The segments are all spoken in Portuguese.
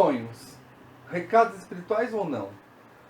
Sonhos, recados espirituais ou não?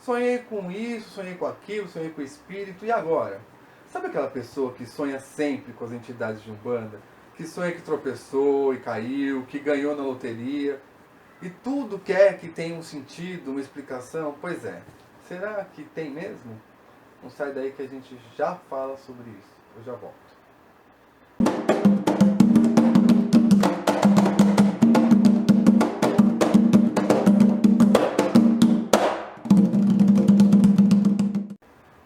Sonhei com isso, sonhei com aquilo, sonhei com o espírito, e agora? Sabe aquela pessoa que sonha sempre com as entidades de Umbanda? Que sonha que tropeçou e caiu, que ganhou na loteria, e tudo quer que tenha um sentido, uma explicação? Pois é, será que tem mesmo? Não sai daí que a gente já fala sobre isso. Eu já volto.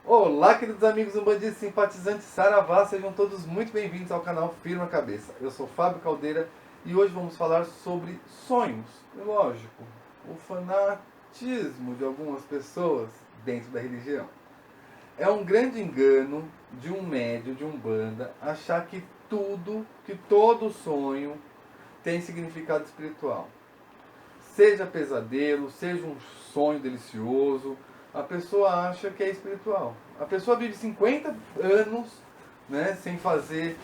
Olá, queridos amigos umbandistas, simpatizantes, saravá, sejam todos muito bem-vindos ao canal Firma Cabeça. Eu sou Fábio Caldeira e hoje vamos falar sobre sonhos. E lógico, o fanatismo de algumas pessoas dentro da religião. É um grande engano de um médium de Umbanda achar que todo sonho tem significado espiritual. Seja pesadelo, seja um sonho delicioso, a pessoa acha que é espiritual. A pessoa vive 50 anos, né, sem fazer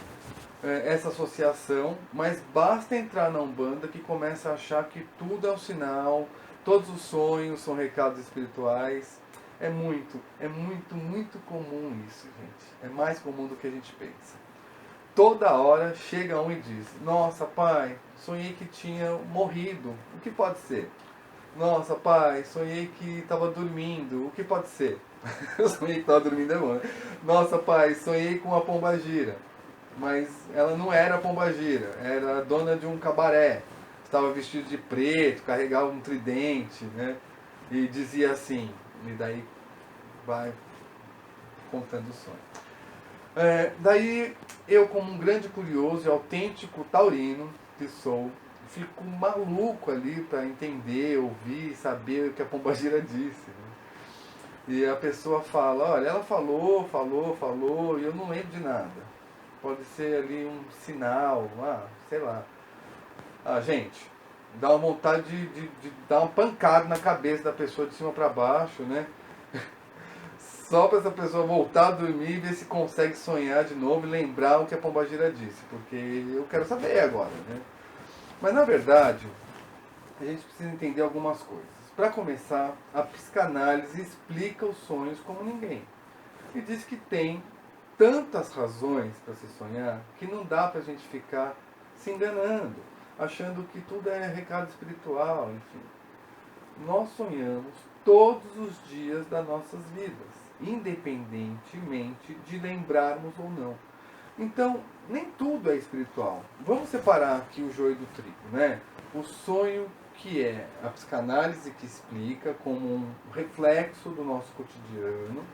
essa associação, mas basta entrar na Umbanda que começa a achar que tudo é um sinal, todos os sonhos são recados espirituais. É muito comum isso, gente. É mais comum do que a gente pensa. Toda hora chega um e diz: nossa, pai, sonhei que tinha morrido. O que pode ser? Nossa, pai, sonhei que estava dormindo. O que pode ser? Eu sonhei que estava dormindo, é bom, né? Nossa, pai, sonhei com a pombagira. Mas ela não era a pombagira, era a dona de um cabaré. Estava vestido de preto, carregava um tridente, né? E dizia assim, e daí vai contando o sonho. Daí eu, como um grande curioso e autêntico taurino que sou, fico maluco ali para entender, ouvir, saber o que a pombagira disse. Né? E a pessoa fala, olha, ela falou, e eu não lembro de nada. Pode ser ali um sinal, sei lá. Gente, dá uma vontade de dar uma pancada na cabeça da pessoa de cima para baixo, né? Só para essa pessoa voltar a dormir e ver se consegue sonhar de novo e lembrar o que a pombagira disse. Porque eu quero saber agora, né? Mas na verdade, a gente precisa entender algumas coisas. Para começar, a psicanálise explica os sonhos como ninguém. E diz que tem tantas razões para se sonhar que não dá para a gente ficar se enganando, achando que tudo é recado espiritual, enfim. Nós sonhamos todos os dias das nossas vidas, independentemente de lembrarmos ou não. Então, nem tudo é espiritual. Vamos separar aqui o joio do trigo, né? O sonho, que é a psicanálise que explica como um reflexo do nosso cotidiano,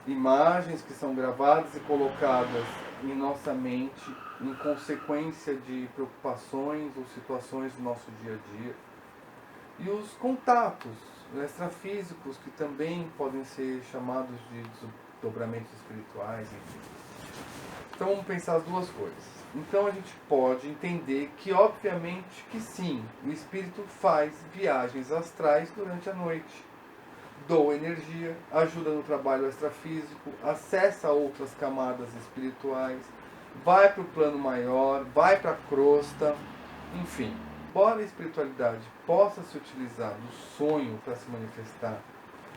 imagens que são gravadas e colocadas em nossa mente em consequência de preocupações ou situações do nosso dia a dia. E os contatos extrafísicos, que também podem ser chamados de desdobramentos espirituais, enfim. Então vamos pensar as duas coisas. Então a gente pode entender que, obviamente, que sim, o espírito faz viagens astrais durante a noite. Doa energia, ajuda no trabalho extrafísico, acessa outras camadas espirituais, vai para o plano maior, vai para a crosta, enfim. Embora a espiritualidade possa se utilizar do sonho para se manifestar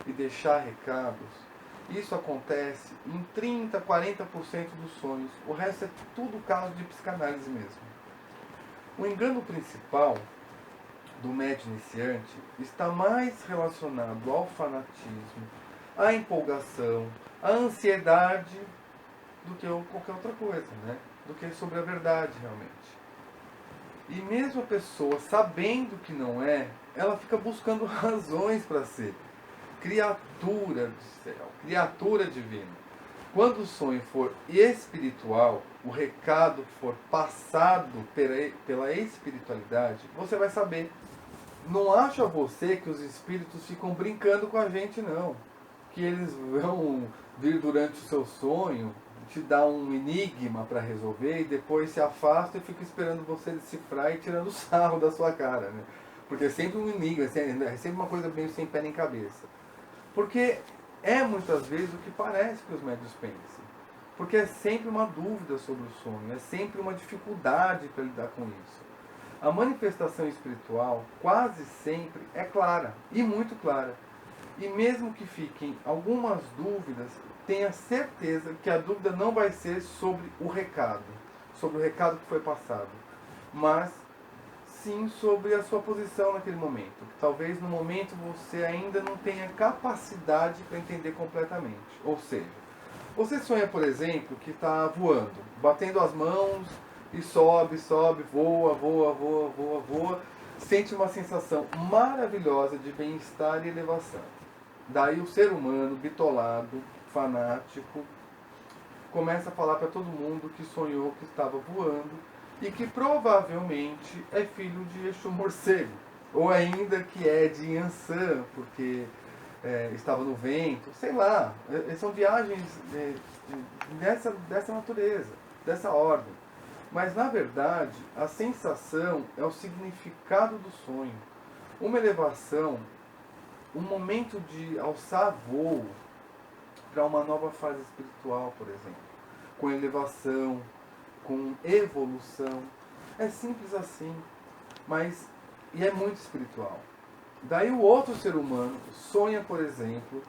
e deixar recados, isso acontece em 30%, 40% dos sonhos. O resto é tudo caso de psicanálise mesmo. O engano principal do médium iniciante está mais relacionado ao fanatismo, à empolgação, à ansiedade, do que qualquer outra coisa, né? Do que sobre a verdade realmente. E mesmo a pessoa sabendo que não é, ela fica buscando razões para ser. Criatura do céu, criatura divina. Quando o sonho for espiritual, o recado for passado pela espiritualidade, você vai saber. Não acha você que os espíritos ficam brincando com a gente, não. Que eles vão vir durante o seu sonho, te dar um enigma para resolver e depois se afasta e fica esperando você decifrar e tirando sarro da sua cara, né? Porque é sempre um enigma, é sempre uma coisa meio sem pé nem cabeça. Porque é muitas vezes o que parece que os médiuns pensam. Porque é sempre uma dúvida sobre o sonho, é sempre uma dificuldade para lidar com isso. A manifestação espiritual quase sempre é clara, e muito clara. E mesmo que fiquem algumas dúvidas, tenha certeza que a dúvida não vai ser sobre o recado que foi passado, mas sim sobre a sua posição naquele momento. Talvez no momento você ainda não tenha capacidade para entender completamente. Ou seja, você sonha, por exemplo, que está voando, batendo as mãos e sobe, sobe, voa, voa, voa, voa, voa, sente uma sensação maravilhosa de bem-estar e elevação. Daí o ser humano, bitolado, fanático, começa a falar para todo mundo que sonhou que estava voando e que provavelmente é filho de Exu Morcego, ou ainda que é de Yansan, porque estava no vento, sei lá. São viagens dessa natureza, dessa ordem. Mas, na verdade, a sensação é o significado do sonho. Uma elevação, um momento de alçar voo para uma nova fase espiritual, por exemplo. Com elevação, com evolução. É simples assim, mas e é muito espiritual. Daí o outro ser humano sonha, por exemplo,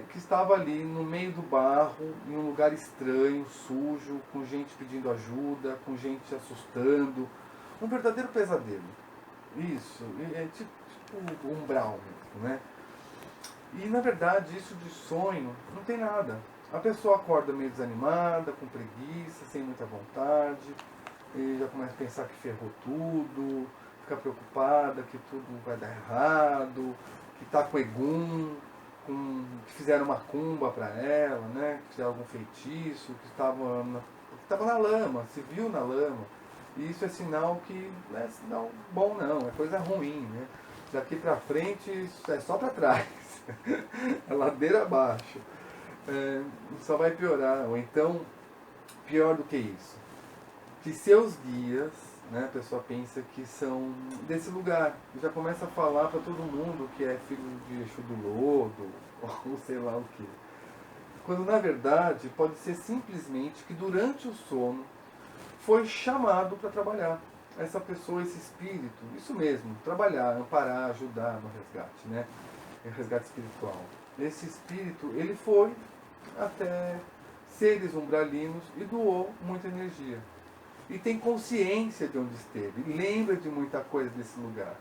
que estava ali no meio do barro, em um lugar estranho, sujo, com gente pedindo ajuda, com gente assustando. Um verdadeiro pesadelo. Isso, é tipo umbral mesmo, né? E na verdade isso de sonho não tem nada. A pessoa acorda meio desanimada, com preguiça, sem muita vontade, e já começa a pensar que ferrou tudo, fica preocupada que tudo vai dar errado, que está com egum, que fizeram macumba para ela, né? Que fizeram algum feitiço, que estava na lama, se viu na lama. E isso é sinal que não é sinal bom não, é coisa ruim, né? Daqui para frente isso é só para trás, é ladeira abaixo. Só vai piorar, ou então, pior do que isso, que seus guias, né, a pessoa pensa que são desse lugar, e já começa a falar para todo mundo que é filho de Exu do Lodo, ou sei lá o que. Quando na verdade pode ser simplesmente que durante o sono foi chamado para trabalhar. Essa pessoa, esse espírito, isso mesmo, trabalhar, amparar, ajudar no resgate, né? O resgate espiritual. Esse espírito, ele foi até seres umbralinos e doou muita energia. E tem consciência de onde esteve, e lembra de muita coisa desse lugar.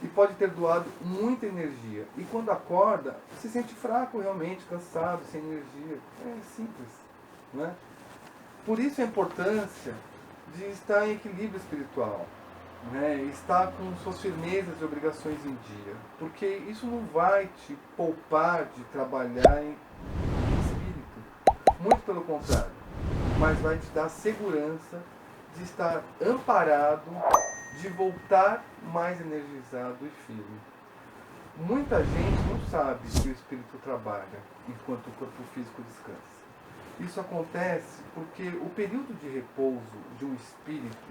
E pode ter doado muita energia. E quando acorda, se sente fraco realmente, cansado, sem energia. É simples, né? Por isso a importância de estar em equilíbrio espiritual, né? Estar com suas firmezas e obrigações em dia. Porque isso não vai te poupar de trabalhar em espírito. Muito pelo contrário. Mas vai te dar segurança de estar amparado, de voltar mais energizado e firme. Muita gente não sabe que o espírito trabalha enquanto o corpo físico descansa. Isso acontece porque o período de repouso de um espírito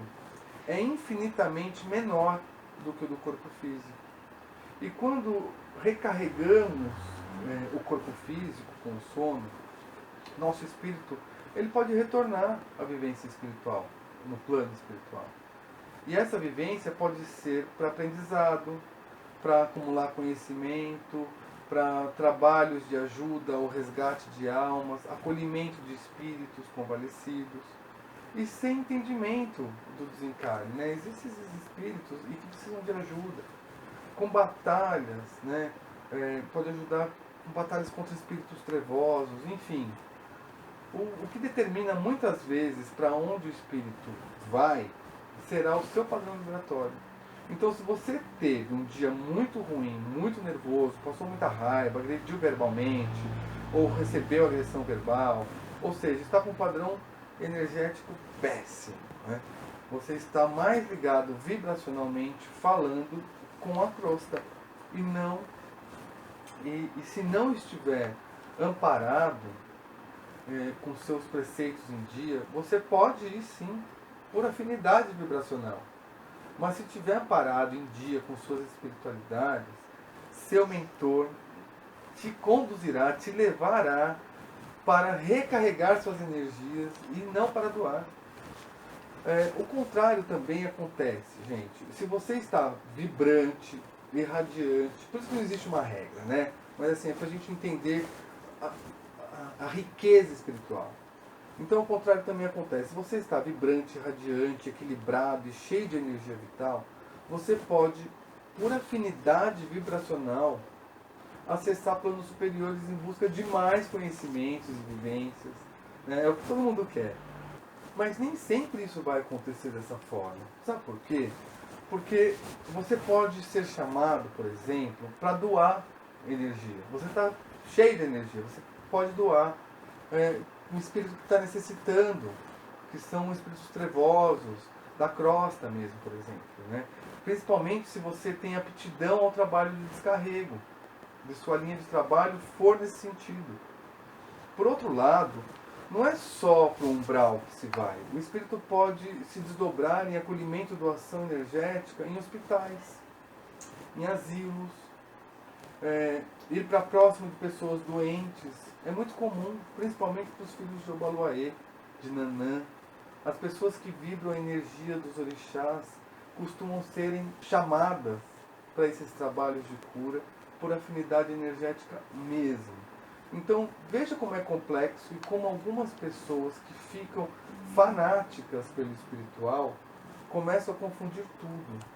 é infinitamente menor do que o do corpo físico. E quando recarregamos o corpo físico com o sono, nosso espírito ele pode retornar à vivência espiritual, no plano espiritual. E essa vivência pode ser para aprendizado, para acumular conhecimento, para trabalhos de ajuda ou resgate de almas, acolhimento de espíritos convalescidos e sem entendimento do desencarne, né? Existem esses espíritos e que precisam de ajuda, com batalhas, né? Pode ajudar com batalhas contra espíritos trevosos, enfim. O que determina muitas vezes para onde o espírito vai será o seu padrão vibratório. Então, se você teve um dia muito ruim, muito nervoso, passou muita raiva, agrediu verbalmente, ou recebeu agressão verbal, ou seja, está com um padrão energético péssimo, né? Você está mais ligado vibracionalmente falando com a crosta. E se não estiver amparado com seus preceitos em dia, você pode ir sim por afinidade vibracional. Mas se estiver parado em dia com suas espiritualidades, seu mentor te conduzirá, te levará para recarregar suas energias e não para doar. O contrário também acontece, gente. Se você está vibrante, irradiante, por isso que não existe uma regra, né? Mas assim, é para a gente entender a riqueza espiritual. Então o contrário também acontece. Se você está vibrante, radiante, equilibrado e cheio de energia vital, você pode, por afinidade vibracional, acessar planos superiores em busca de mais conhecimentos e vivências. Né? É o que todo mundo quer. Mas nem sempre isso vai acontecer dessa forma. Sabe por quê? Porque você pode ser chamado, por exemplo, para doar energia. Você está cheio de energia, você pode doar um espírito que está necessitando, que são espíritos trevosos, da crosta mesmo, por exemplo. Né? Principalmente se você tem aptidão ao trabalho de descarrego, de sua linha de trabalho for nesse sentido. Por outro lado, não é só para o umbral que se vai. O espírito pode se desdobrar em acolhimento e doação energética em hospitais, em asilos, ir para próximo de pessoas doentes. É muito comum, principalmente para os filhos de Obaluaê, de Nanã. As pessoas que vibram a energia dos orixás costumam serem chamadas para esses trabalhos de cura por afinidade energética mesmo. Então, veja como é complexo e como algumas pessoas que ficam fanáticas pelo espiritual começam a confundir tudo.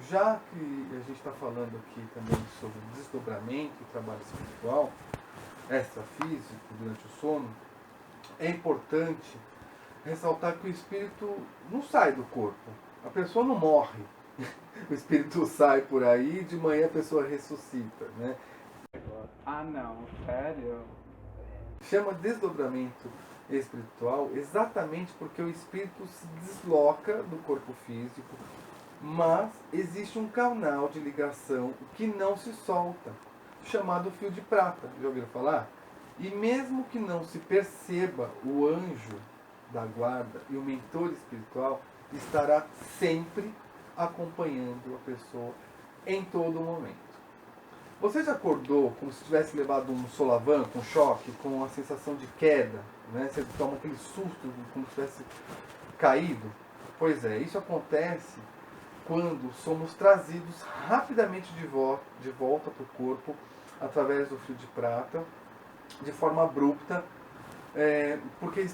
Já que a gente está falando aqui também sobre desdobramento e trabalho espiritual, extrafísico, durante o sono, é importante ressaltar que o espírito não sai do corpo. A pessoa não morre. O espírito sai por aí e de manhã a pessoa ressuscita, né? Ah, não, sério? Chama desdobramento espiritual exatamente porque o espírito se desloca do corpo físico, mas existe um canal de ligação que não se solta, chamado fio de prata. Já ouviram falar? E mesmo que não se perceba, o anjo da guarda e o mentor espiritual estará sempre acompanhando a pessoa em todo momento. Você já acordou como se tivesse levado um solavanco, um choque, com a sensação de queda? Né? Você toma aquele susto como se tivesse caído? Pois é, isso acontece quando somos trazidos rapidamente de volta para o corpo através do fio de prata, de forma abrupta, porque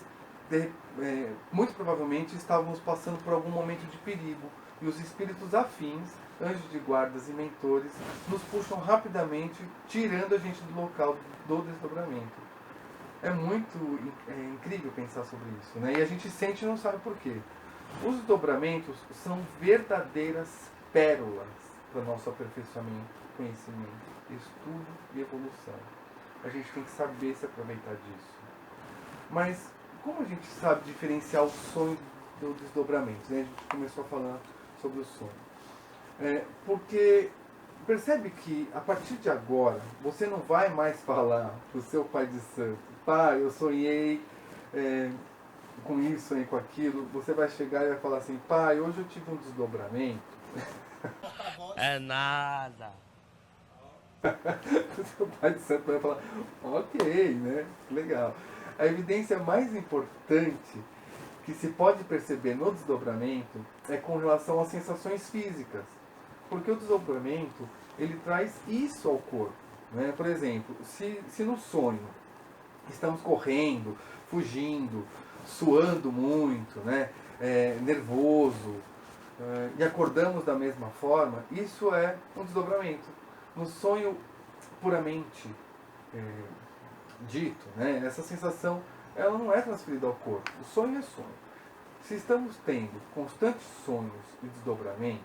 muito provavelmente estávamos passando por algum momento de perigo e os espíritos afins, anjos de guardas e mentores, nos puxam rapidamente, tirando a gente do local do desdobramento. É muito incrível pensar sobre isso, né? E a gente sente e não sabe por quê. Os desdobramentos são verdadeiras pérolas para o nosso aperfeiçoamento, conhecimento, estudo e evolução. A gente tem que saber se aproveitar disso. Mas como a gente sabe diferenciar o sonho do desdobramento? Né? A gente começou a falar sobre o sonho. Porque percebe que a partir de agora você não vai mais falar para o seu pai de santo: pai, eu sonhei com isso, sonhei com aquilo. Você vai chegar e vai falar assim: pai, hoje eu tive um desdobramento. É nada. O seu pai de santo vai falar: ok, né? Legal. A evidência mais importante que se pode perceber no desdobramento é com relação às sensações físicas. Porque o desdobramento, ele traz isso ao corpo. Né? Por exemplo, se no sonho estamos correndo, fugindo, suando muito, né? Nervoso, e acordamos da mesma forma, isso é um desdobramento. No sonho puramente dito, né? Essa sensação ela não é transferida ao corpo. O sonho é sonho. Se estamos tendo constantes sonhos e desdobramentos,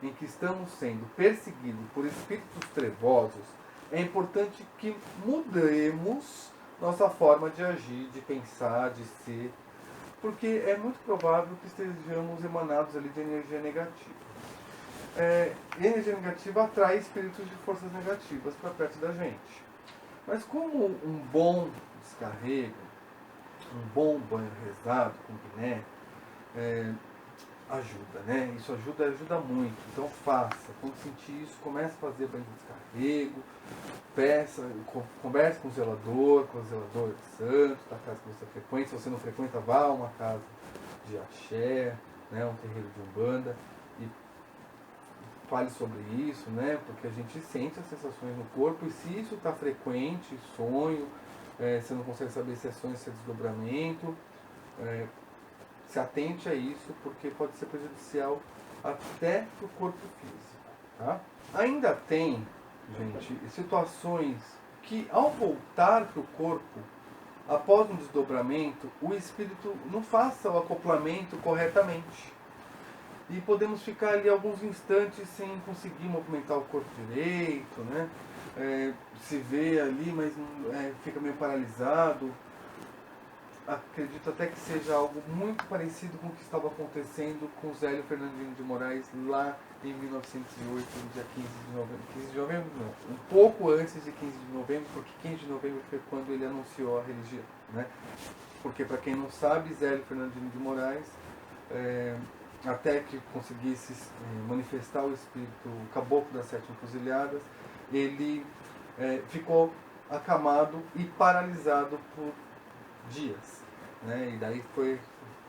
em que estamos sendo perseguidos por espíritos trevosos, é importante que mudemos nossa forma de agir, de pensar, de ser, porque é muito provável que estejamos emanados ali de energia negativa. Energia negativa atrai espíritos de forças negativas para perto da gente. Mas como um bom descarrego, um bom banho rezado com guiné, ajuda, né? Isso ajuda muito. Então faça. Quando sentir isso, comece a fazer banho de descarrego, converse com o zelador de santo, da casa que você frequenta. Se você não frequenta, vá a uma casa de axé, né, um terreiro de Umbanda, e fale sobre isso, né, porque a gente sente as sensações no corpo, e se isso está frequente, sonho, você não consegue saber se é sonho, se é desdobramento, se atente a isso, porque pode ser prejudicial até para o corpo físico. Tá? Ainda tem, gente, situações que ao voltar para o corpo, após um desdobramento, o espírito não faça o acoplamento corretamente. E podemos ficar ali alguns instantes sem conseguir movimentar o corpo direito, né? Se vê ali, mas fica meio paralisado. Acredito até que seja algo muito parecido com o que estava acontecendo com Zélio Fernandinho de Moraes lá em 1908, no dia 15 de novembro. 15 de novembro não, um pouco antes de 15 de novembro, porque 15 de novembro foi quando ele anunciou a religião, né? Porque, para quem não sabe, Zélio Fernandinho de Moraes, até que conseguisse manifestar o espírito, o caboclo das 7 encruzilhadas, ele ficou acamado e paralisado por dias, né? E daí foi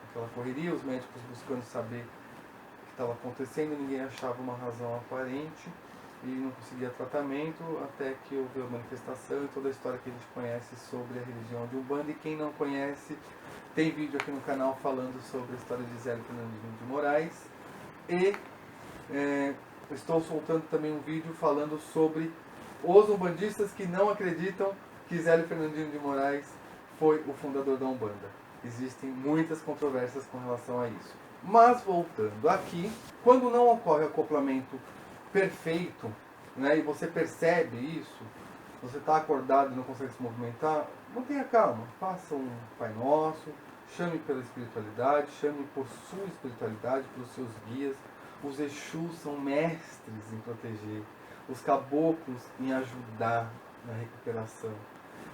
aquela correria, os médicos buscando saber o que estava acontecendo, ninguém achava uma razão aparente e não conseguia tratamento, até que houve a manifestação e toda a história que a gente conhece sobre a religião de Umbanda. E quem não conhece, tem vídeo aqui no canal falando sobre a história de Zélio Fernandinho de Moraes, e estou soltando também um vídeo falando sobre os umbandistas que não acreditam que Zélio Fernandinho de Moraes foi o fundador da Umbanda. Existem muitas controvérsias com relação a isso. Mas voltando aqui, quando não ocorre acoplamento perfeito, né, e você percebe isso, você está acordado e não consegue se movimentar, mantenha calma, faça um Pai Nosso, chame pela espiritualidade, chame por sua espiritualidade, pelos seus guias. Os Exus são mestres em proteger, os caboclos em ajudar na recuperação.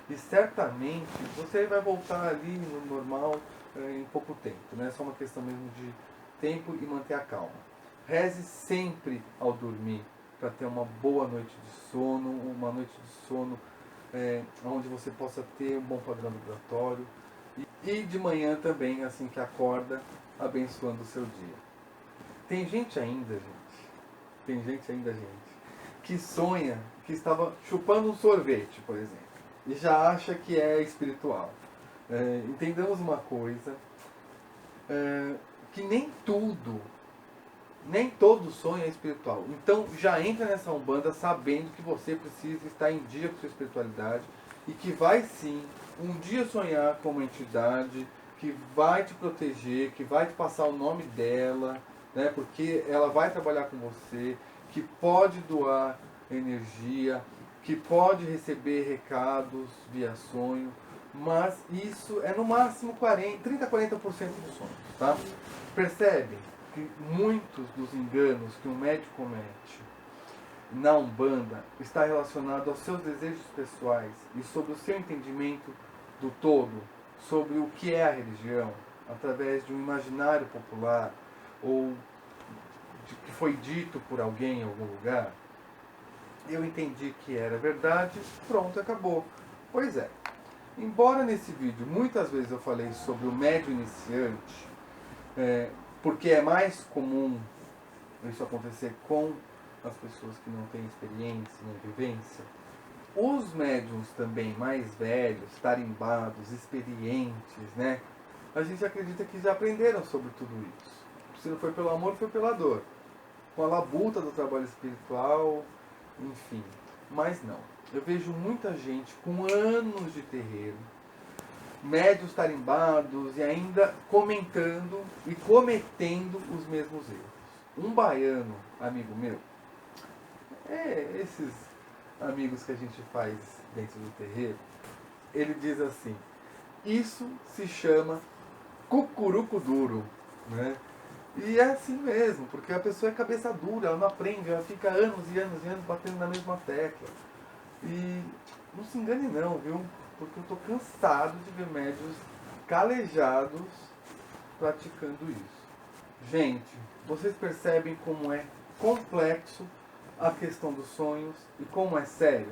E certamente você vai voltar ali no normal em pouco tempo, né? É só uma questão mesmo de tempo e manter a calma. Reze sempre ao dormir para ter uma boa noite de sono, uma noite de sono onde você possa ter um bom padrão vibratório. E de manhã também, assim que acorda, abençoando o seu dia. Tem gente ainda, gente, que sonha que estava chupando um sorvete, por exemplo, e já acha que é espiritual. Entendamos uma coisa, que nem todo sonho é espiritual. Então já entra nessa Umbanda sabendo que você precisa estar em dia com sua espiritualidade e que vai sim um dia sonhar com uma entidade que vai te proteger, que vai te passar o nome dela, né, porque ela vai trabalhar com você, que pode doar energia, que pode receber recados via sonho, mas isso é no máximo 30 a 40% dos sonhos, tá? Percebe que muitos dos enganos que um médium comete na Umbanda está relacionado aos seus desejos pessoais e sobre o seu entendimento do todo, sobre o que é a religião, através de um imaginário popular ou de que foi dito por alguém em algum lugar. Eu entendi que era verdade, pronto, acabou. Pois é, embora nesse vídeo muitas vezes eu falei sobre o médium iniciante, porque é mais comum isso acontecer com as pessoas que não têm experiência, nem vivência, os médiums também mais velhos, tarimbados, experientes, né? A gente acredita que já aprenderam sobre tudo isso. Se não foi pelo amor, foi pela dor. Com a labuta do trabalho espiritual, enfim. Mas não. Eu vejo muita gente com anos de terreiro, médios tarimbados e ainda comentando e cometendo os mesmos erros. Um baiano, amigo meu, esses amigos que a gente faz dentro do terreiro, ele diz assim: isso se chama cucuruco duro, né? E é assim mesmo, porque a pessoa é cabeça dura, ela não aprende, ela fica anos e anos e anos batendo na mesma tecla. E não se engane não, viu? Porque eu estou cansado de ver médios calejados praticando isso. Gente, vocês percebem como é complexo a questão dos sonhos e como é sério?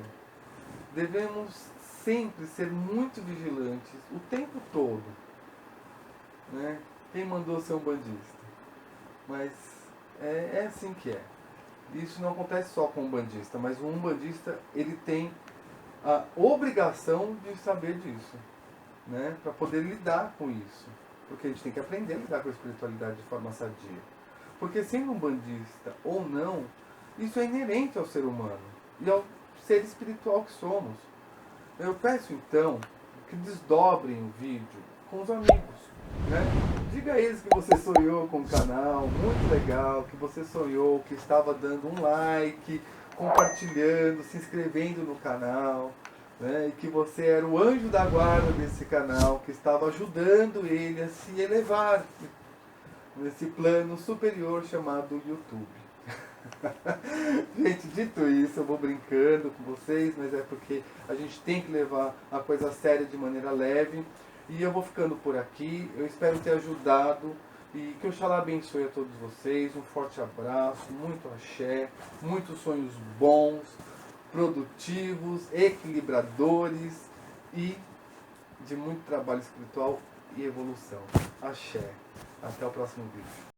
Devemos sempre ser muito vigilantes o tempo todo, né? Quem mandou ser um bandista? Mas é assim que é. Isso não acontece só com o umbandista, mas o umbandista ele tem a obrigação de saber disso, né? Para poder lidar com isso. Porque a gente tem que aprender a lidar com a espiritualidade de forma sadia. Porque sendo umbandista ou não, isso é inerente ao ser humano e ao ser espiritual que somos. Eu peço então que desdobrem o vídeo com os amigos, né? Diga a eles que você sonhou com o canal, muito legal, que você sonhou, que estava dando um like, compartilhando, se inscrevendo no canal, né? E que você era o anjo da guarda desse canal, que estava ajudando ele a se elevar nesse plano superior chamado YouTube. Gente, dito isso, eu vou brincando com vocês, mas é porque a gente tem que levar a coisa séria de maneira leve. E eu vou ficando por aqui. Eu espero ter ajudado e que Oxalá abençoe a todos vocês. Um forte abraço, muito axé, muitos sonhos bons, produtivos, equilibradores e de muito trabalho espiritual e evolução. Axé. Até o próximo vídeo.